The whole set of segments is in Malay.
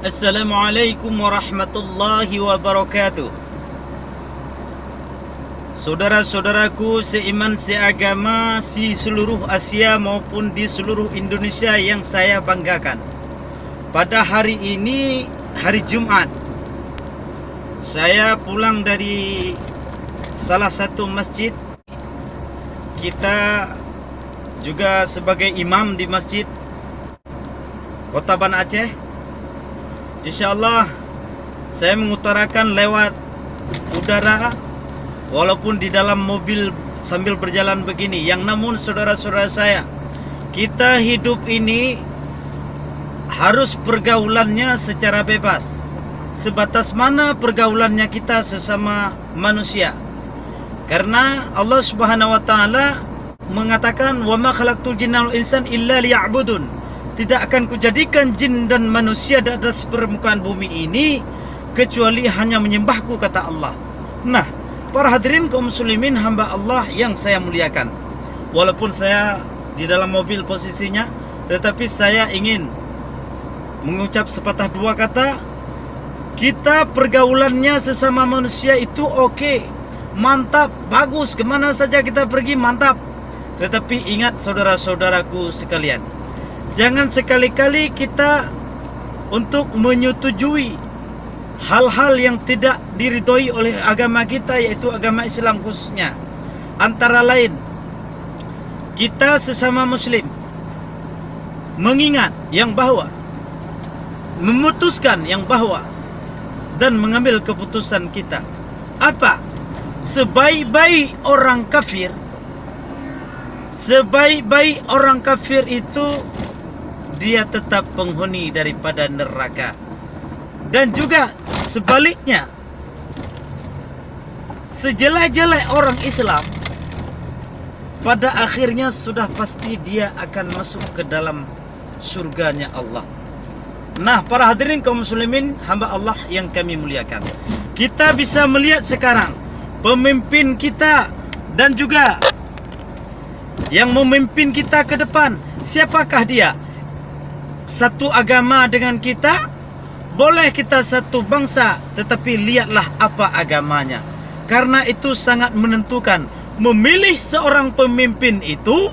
Assalamualaikum warahmatullahi wabarakatuh. Saudara-saudaraku seiman seagama di seluruh Asia maupun di seluruh Indonesia yang saya banggakan. Pada hari ini, hari Jumat, saya pulang dari salah satu masjid. Kita juga sebagai imam di masjid Kota Banda Aceh. InsyaAllah saya mengutarakan lewat udara walaupun di dalam mobil sambil berjalan begini. Yang namun saudara-saudara saya, kita hidup ini harus pergaulannya secara bebas. Sebatas mana pergaulannya kita sesama manusia. Karena Allah Subhanahu wa taala mengatakan, "Wa ma khalaqtul jinna wal insan illa liya'budun." Tidak akan kujadikan jin dan manusia di atas permukaan bumi ini kecuali hanya menyembahku, kata Allah. Nah, para hadirin kaum muslimin hamba Allah yang saya muliakan, walaupun saya di dalam mobil posisinya, tetapi saya ingin mengucap sepatah dua kata. Kita pergaulannya sesama manusia itu oke, mantap, bagus, kemana saja kita pergi mantap. Tetapi ingat saudara-saudaraku sekalian, jangan sekali-kali kita untuk menyetujui hal-hal yang tidak diridhoi oleh agama kita, yaitu agama Islam khususnya. Antara lain, kita sesama muslim mengingat yang bahwa, memutuskan yang bahwa, dan mengambil keputusan kita. Apa? Sebaik-baik orang kafir, sebaik-baik orang kafir itu dia tetap penghuni daripada neraka. Dan juga sebaliknya, sejelek-jelek orang Islam pada akhirnya sudah pasti dia akan masuk ke dalam surganya Allah. Nah, para hadirin kaum muslimin hamba Allah yang kami muliakan, kita bisa melihat sekarang pemimpin kita dan juga yang memimpin kita ke depan, siapakah dia? Satu agama dengan kita, boleh kita satu bangsa, tetapi lihatlah apa agamanya. Karena itu sangat menentukan. Memilih seorang pemimpin itu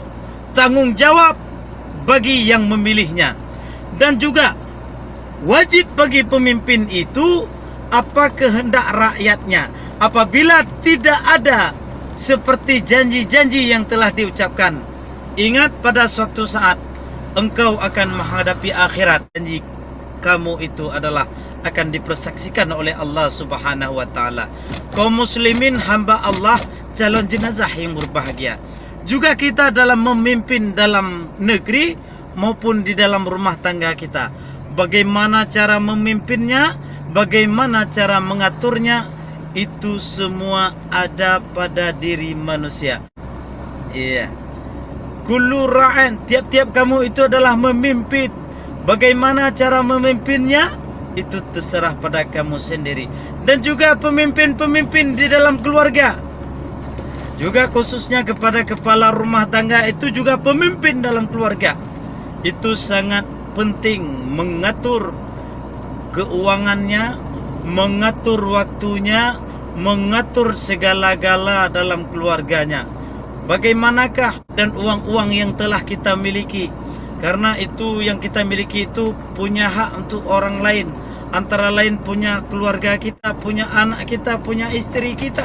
tanggung jawab bagi yang memilihnya. Dan juga wajib bagi pemimpin itu apa kehendak rakyatnya. Apabila tidak ada seperti janji-janji yang telah diucapkan, ingat pada suatu saat engkau akan menghadapi akhirat. Janji kamu itu adalah akan dipersaksikan oleh Allah Subhanahu wa taala. Kaum muslimin hamba Allah, calon jenazah yang berbahagia. Juga kita dalam memimpin dalam negeri maupun di dalam rumah tangga kita. Bagaimana cara memimpinnya, bagaimana cara mengaturnya, itu semua ada pada diri manusia. Iya. Kullu ra'in, tiap-tiap kamu itu adalah memimpin. Bagaimana cara memimpinnya, itu terserah pada kamu sendiri. Dan juga pemimpin-pemimpin di dalam keluarga, juga khususnya kepada kepala rumah tangga, itu juga pemimpin dalam keluarga. Itu sangat penting mengatur keuangannya, mengatur waktunya, mengatur segala-gala dalam keluarganya. Bagaimanakah dan uang-uang yang telah kita miliki, karena itu yang kita miliki itu punya hak untuk orang lain. Antara lain punya keluarga kita, punya anak kita, punya istri kita.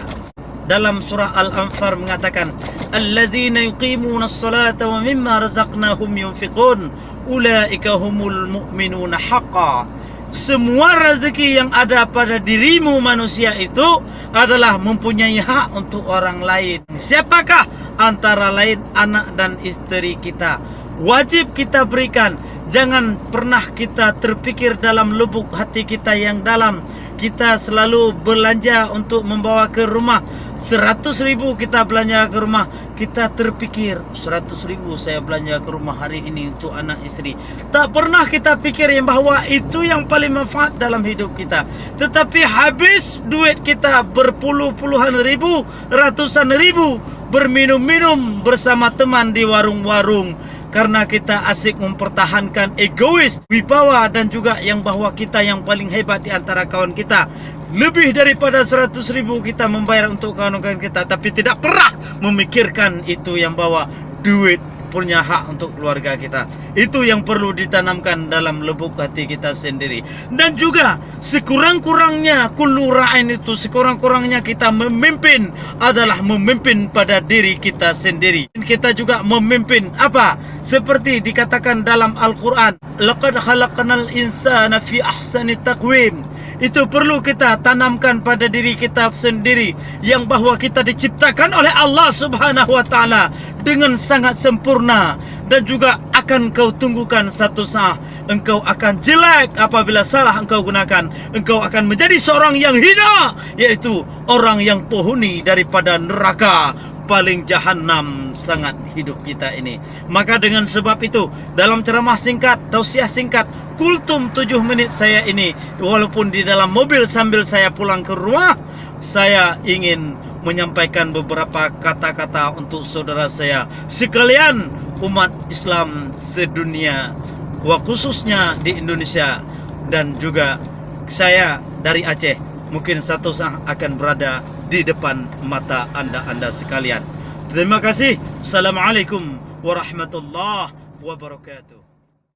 Dalam surah Al-Anfal mengatakan, alladzina yuqimuna as-salata wa mimma razaqnahum yunfiqun ulaika humul mu'minuna haqqan. Semua rezeki yang ada pada dirimu manusia itu adalah mempunyai hak untuk orang lain. Siapakah? Antara lain anak dan istri kita. Wajib kita berikan. Jangan pernah kita terpikir dalam lubuk hati kita yang dalam, kita selalu belanja untuk membawa ke rumah. 100.000 kita belanja ke rumah, kita terpikir 100.000 saya belanja ke rumah hari ini untuk anak istri. Tak pernah kita pikir yang bahawa itu yang paling manfaat dalam hidup kita. Tetapi habis duit kita berpuluh-puluhan ribu, ratusan ribu, berminum-minum bersama teman di warung-warung. karena kita asik mempertahankan egois, wibawa, dan juga yang bahwa kita yang paling hebat di antara kawan kita. Lebih daripada 100.000 kita membayar untuk kawan-kawan kita, tapi tidak pernah memikirkan itu yang bahwa duit punya hak untuk keluarga kita. Itu yang perlu ditanamkan dalam lubuk hati kita sendiri. Dan juga sekurang-kurangnya kullu ra'in itu, sekurang-kurangnya kita memimpin adalah memimpin pada diri kita sendiri. Kita juga memimpin apa? Seperti dikatakan dalam Al-Quran, laqad khalaqnal insana fi ahsani taqwim. Itu perlu kita tanamkan pada diri kita sendiri, yang bahwa kita diciptakan oleh Allah Subhanahu wa taala dengan sangat sempurna, dan juga akan kau tunggukan satu saat engkau akan jelek apabila salah engkau gunakan. Engkau akan menjadi seorang yang hina, yaitu orang yang penghuni daripada neraka paling jahanam sangat hidup kita ini. Maka dengan sebab itu, dalam ceramah singkat, tausiah singkat, kultum 7 menit saya ini, walaupun di dalam mobil sambil saya pulang ke rumah, saya ingin menyampaikan beberapa kata-kata untuk saudara saya sekalian umat Islam sedunia, khususnya di Indonesia, dan juga saya dari Aceh mungkin satu saat akan berada di depan mata anda sekalian. Terima kasih. Assalamualaikum warahmatullahi wabarakatuh.